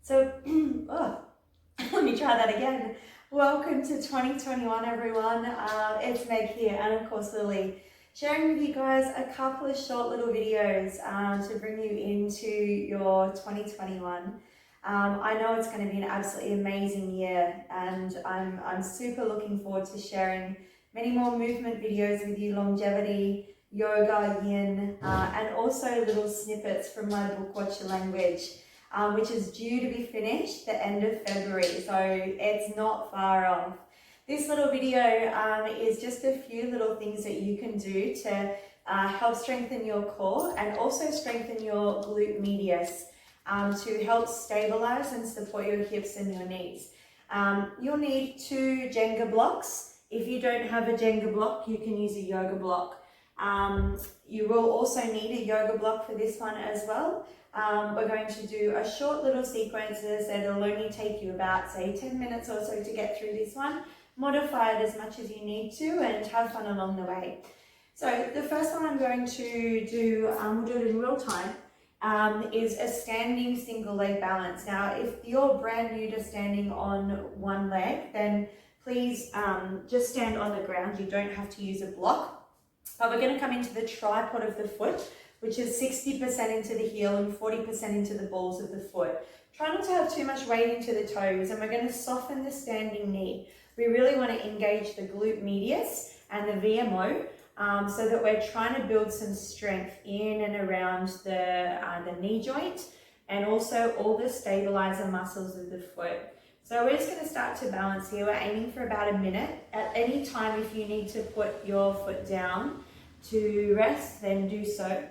So, oh, let me try that again. Welcome to 2021, everyone. It's Meg here, and of course Lily, sharing with you guys a couple of short little videos to bring you into your 2021. I know it's going to be an absolutely amazing year, and I'm super looking forward to sharing many more movement videos with you, longevity, yoga, yin, and also little snippets from my book, Watch Your Language, which is due to be finished the end of February, so it's not far off. This little video is just a few little things that you can do to help strengthen your core and also strengthen your glute medius to help stabilize and support your hips and your knees. You'll need 2 Jenga blocks. If you don't have a Jenga block, you can use a yoga block. You will also need a yoga block for this one as well. We're going to do a short little sequences that will only take you about, say, 10 minutes or so to get through this one. Modify it as much as you need to and have fun along the way. So the first one I'm going to do, we'll do it in real time, is a standing single leg balance. Now, if you're brand new to standing on one leg, then please just stand on the ground. You don't have to use a block. But we're going to come into the tripod of the foot, which is 60% into the heel and 40% into the balls of the foot. Try not to have too much weight into the toes, and we're going to soften the standing knee. We really want to engage the glute medius and the VMO so that we're trying to build some strength in and around the knee joint and also all the stabilizer muscles of the foot. So we're just going to start to balance here. We're aiming for about a minute. At any time, if you need to put your foot down to rest, then do so.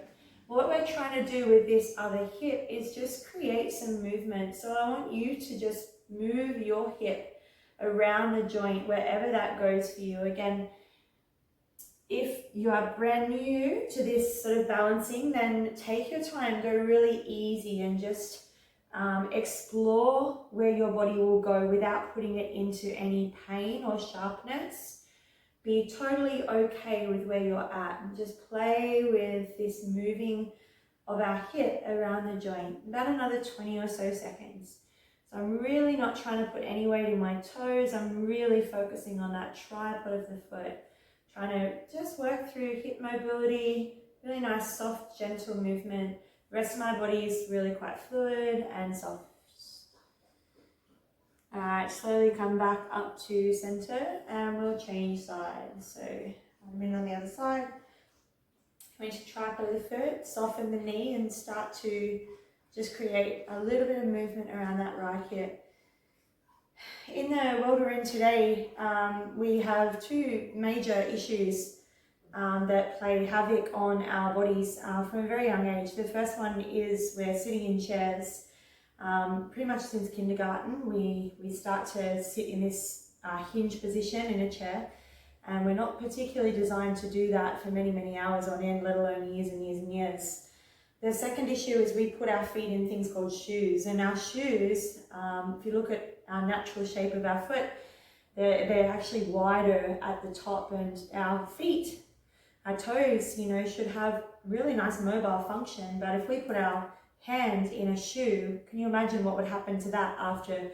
What we're trying to do with this other hip is just create some movement. So I want you to just move your hip around the joint, wherever that goes for you. Again, if you are brand new to this sort of balancing, then take your time, go really easy and just explore where your body will go without putting it into any pain or sharpness. Be totally okay with where you're at and just play with this moving of our hip around the joint. About another 20 or so seconds. So I'm really not trying to put any weight in my toes. I'm really focusing on that tripod of the foot. Trying to just work through hip mobility, really nice, soft, gentle movement. The rest of my body is really quite fluid and soft. Alright, slowly come back up to center and we'll change sides. So I'm in on the other side. I'm going to tripod the foot, soften the knee and start to just create a little bit of movement around that right hip. In the world we're in today, we have 2 major issues that play havoc on our bodies from a very young age. The first one is we're sitting in chairs. Pretty much since kindergarten, we start to sit in this hinge position in a chair, and we're not particularly designed to do that for many, many hours on end, let alone years and years and years. The second issue is we put our feet in things called shoes, and our shoes, if you look at our natural shape of our foot, they're actually wider at the top, and our feet, our toes, should have really nice mobile function, but if we put our hand in a shoe, can you imagine what would happen to that after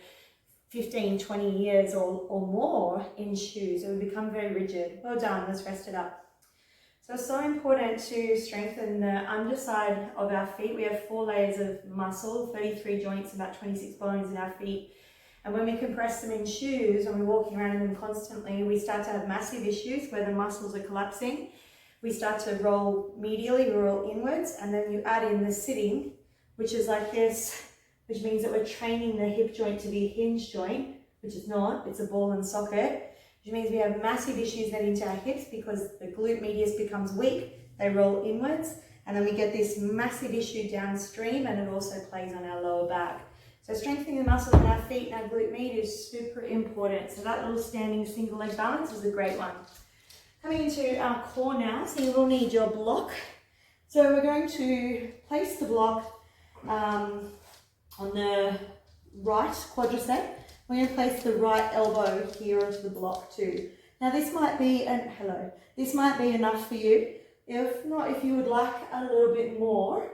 15, 20 years or more in shoes? It would become very rigid. Well done, let's rest it up. So it's so important to strengthen the underside of our feet. We have 4 layers of muscle, 33 joints, about 26 bones in our feet. And when we compress them in shoes and we're walking around in them constantly, we start to have massive issues where the muscles are collapsing. We start to roll medially, we roll inwards, and then you add in the sitting, which is like this, which means that we're training the hip joint to be a hinge joint, which is not, it's a ball and socket, which means we have massive issues then into our hips because the glute medius becomes weak, they roll inwards, and then we get this massive issue downstream, and it also plays on our lower back. So strengthening the muscle in our feet and our glute medius is super important. So that little standing single leg balance is a great one. Coming into our core now, so you will need your block. So we're going to place the block on the right quadricep. We're going to place the right elbow here onto the block too. Now this might be, this might be enough for you. If not, if you would like a little bit more,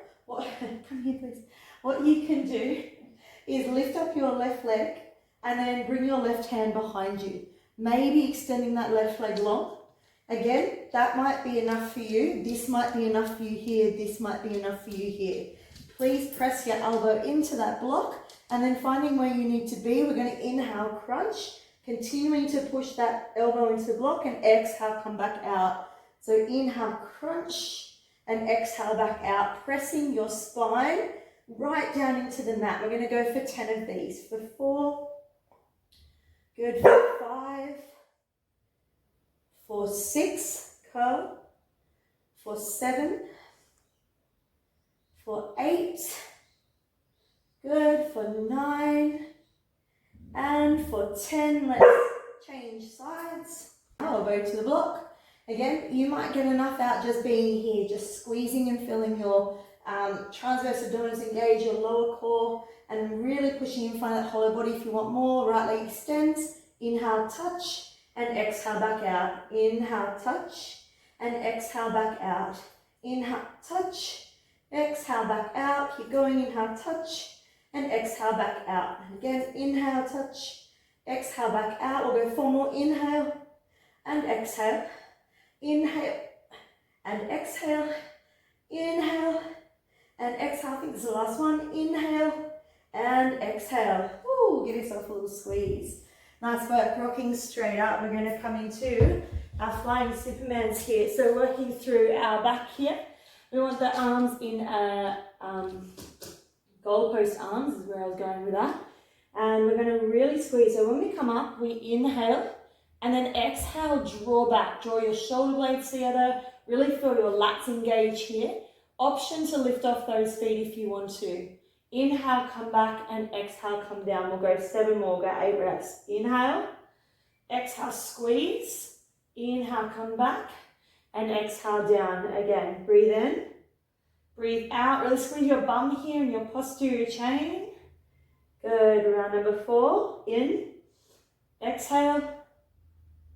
come here please. What you can do is lift up your left leg and then bring your left hand behind you. Maybe extending that left leg long. Again, that might be enough for you. This might be enough for you here. This might be enough for you here. Please press your elbow into that block and then finding where you need to be. We're going to inhale, crunch, continuing to push that elbow into the block, and exhale, come back out. So inhale, crunch, and exhale back out, pressing your spine right down into the mat. We're going to go for 10 of these. For 4, good, for 5, for 6, curl, for 7, for 8, good, for 9, and for 10. Let's change sides. Elbow to the block. Again, you might get enough out just being here, just squeezing and feeling your transverse abdominals engage, your lower core, and really pushing in front of that hollow body. If you want more, right leg extends. Inhale, touch, and exhale back out. Inhale, touch, and exhale back out. Inhale, touch, exhale back out. Keep going. Inhale, touch, and exhale back out. And again, inhale, touch, exhale back out. We'll go 4 more. Inhale and exhale. Inhale and exhale. Inhale and exhale. I think this is the last one. Inhale and exhale. Ooh, give yourself a little squeeze. Nice work, rocking straight up. We're going to come into our flying Supermans here. So working through our back here. We want the arms in goalpost arms is where I was going with that. And we're going to really squeeze. So when we come up, we inhale and then exhale, draw back. Draw your shoulder blades together. Really feel your lats engage here. Option to lift off those feet if you want to. Inhale, come back, and exhale, come down. We'll go 7 more, go 8 reps. Inhale, exhale, squeeze. Inhale, come back, and exhale down. Again, breathe in, breathe out. Really squeeze your bum here and your posterior chain. Good, round number 4. In, exhale,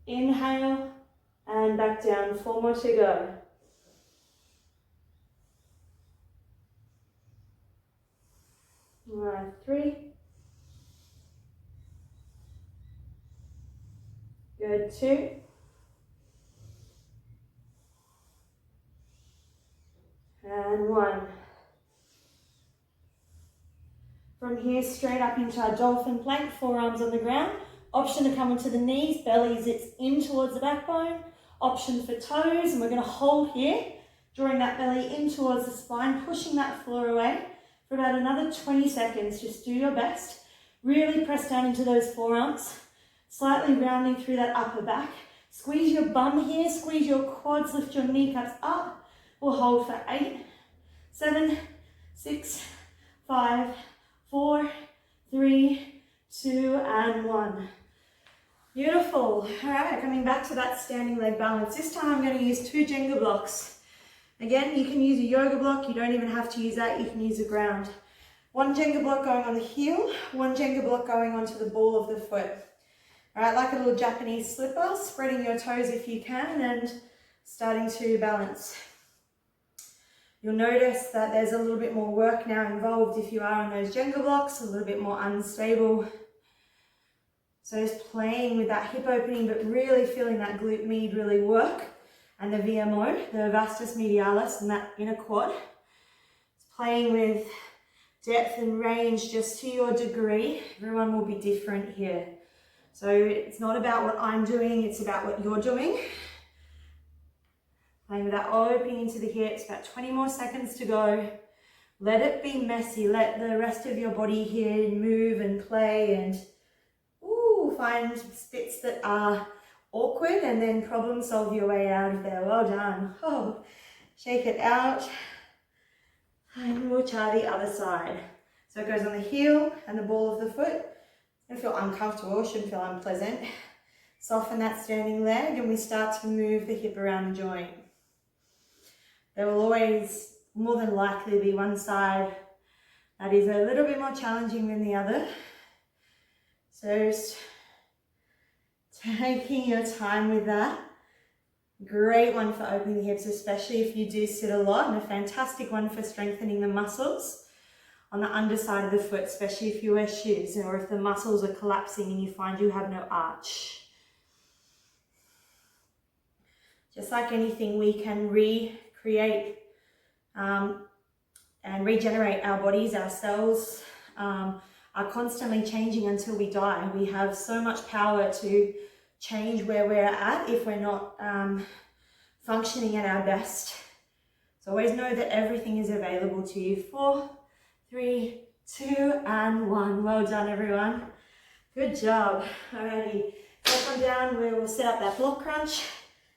inhale, and back down. 4 more to go. All right, 3. Good, 2. And 1. From here, straight up into our dolphin plank, forearms on the ground. Option to come into the knees, belly zips in towards the backbone. Option for toes, and we're going to hold here, drawing that belly in towards the spine, pushing that floor away. For about another 20 seconds, just do your best. Really press down into those forearms, slightly rounding through that upper back. Squeeze your bum here, squeeze your quads, lift your kneecaps up. We'll hold for 8, 7, 6, 5, 4, 3, 2, and 1. Beautiful. All right, coming back to that standing leg balance. This time I'm going to use 2 Jenga blocks. Again, you can use a yoga block. You don't even have to use that. You can use the ground. 1 Jenga block going on the heel, 1 Jenga block going onto the ball of the foot. All right, like a little Japanese slipper, spreading your toes if you can and starting to balance. You'll notice that there's a little bit more work now involved if you are on those Jenga blocks, a little bit more unstable. So just playing with that hip opening, but really feeling that glute med really work. And the VMO, the vastus medialis, and that inner quad. It's playing with depth and range just to your degree. Everyone will be different here. So it's not about what I'm doing, it's about what you're doing. Playing with that opening into the hips, about 20 more seconds to go. Let it be messy, let the rest of your body here move and play and find bits that are awkward and then problem solve your way out of there. Well done. Oh, shake it out. And we'll try the other side. So it goes on the heel and the ball of the foot. It's going to feel uncomfortable, shouldn't feel unpleasant. Soften that standing leg and we start to move the hip around the joint. There will always, more than likely, be one side that is a little bit more challenging than the other. So just taking your time with that. Great one for opening the hips, especially if you do sit a lot, and a fantastic one for strengthening the muscles. on the underside of the foot, especially if you wear shoes or if the muscles are collapsing and you find you have no arch. Just like anything, we can recreate and regenerate our bodies, our cells are constantly changing until we die. We have so much power to change where we're at if we're not functioning at our best. So always know that everything is available to you. 4, 3, 2, and 1. Well done, everyone. Good job. Alrighty, step on down where we'll set up that block crunch.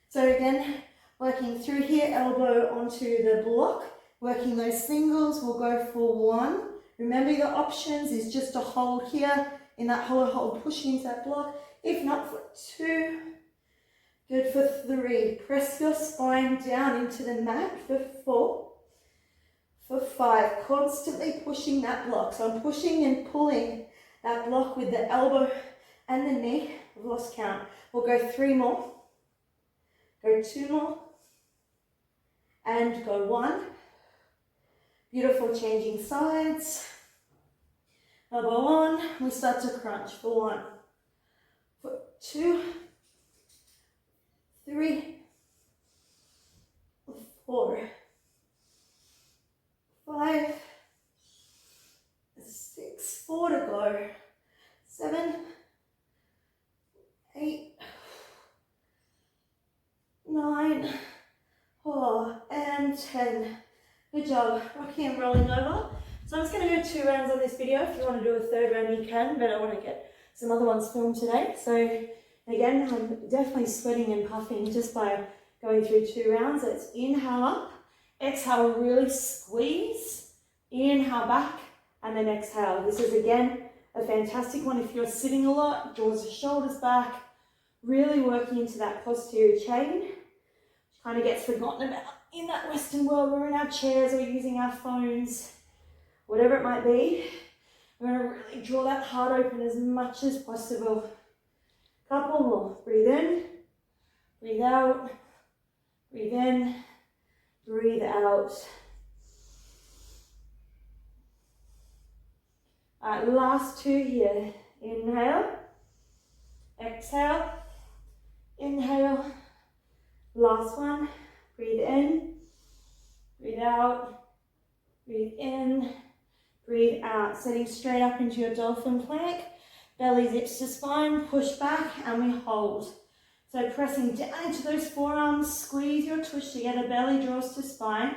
So again, working through here, elbow onto the block, working those singles. We'll go for 1. Remember, your options is just to hold here in that hollow hold, pushing into that block. If not, for 2. Good for 3. Press your spine down into the mat for 4. For 5. Constantly pushing that block. So I'm pushing and pulling that block with the elbow and the knee. I've lost count. We'll go 3 more. Go 2 more. And go 1. Beautiful, changing sides. Elbow on, we start to crunch for 1, for 2, 3, 4, 5, 6, 4 to go, 7, 8, 9, and 10. Good job. Rocking and rolling over. So I'm just going to do 2 rounds on this video. If you want to do a 3rd round, you can, but I want to get some other ones filmed today. So again, I'm definitely sweating and puffing just by going through 2 rounds. Let's inhale up, exhale, really squeeze, inhale back, and then exhale. This is again a fantastic one if you're sitting a lot, draws the shoulders back, really working into that posterior chain, which kind of gets forgotten about in that Western world. We're in our chairs, we're using our phones, whatever it might be. We're going to really draw that heart open as much as possible. Couple more. Breathe in, breathe out, breathe in, breathe out. All right, last 2 here. Inhale, exhale, inhale. Last one. Breathe in, breathe out, breathe in, breathe out. Sitting straight up into your dolphin plank. Belly zips to spine, push back, and we hold. So pressing down into those forearms, squeeze your tush together, belly draws to spine.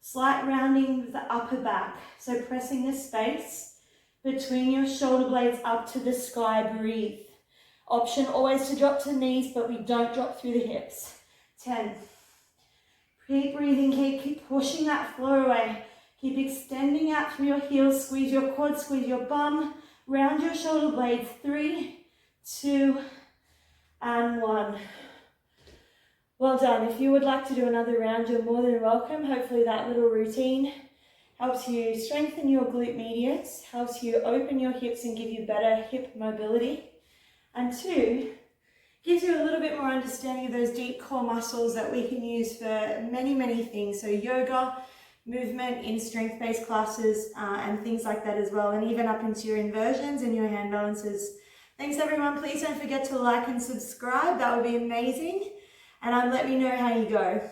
Slight rounding with the upper back. So pressing the space between your shoulder blades up to the sky, breathe. Option always to drop to knees, but we don't drop through the hips. 10. Keep breathing, keep pushing that floor away. Keep extending out through your heels, squeeze your quads, squeeze your bum, round your shoulder blades. 3, 2, and 1. Well done. If you would like to do another round, you're more than welcome. Hopefully that little routine helps you strengthen your glute medius, helps you open your hips and give you better hip mobility. And 2, gives you a little bit more understanding of those deep core muscles that we can use for many, many things. So yoga, movement in strength-based classes, and things like that as well, and even up into your inversions and your hand balances. Thanks everyone. Please don't forget to like and subscribe. That would be amazing. And let me know how you go.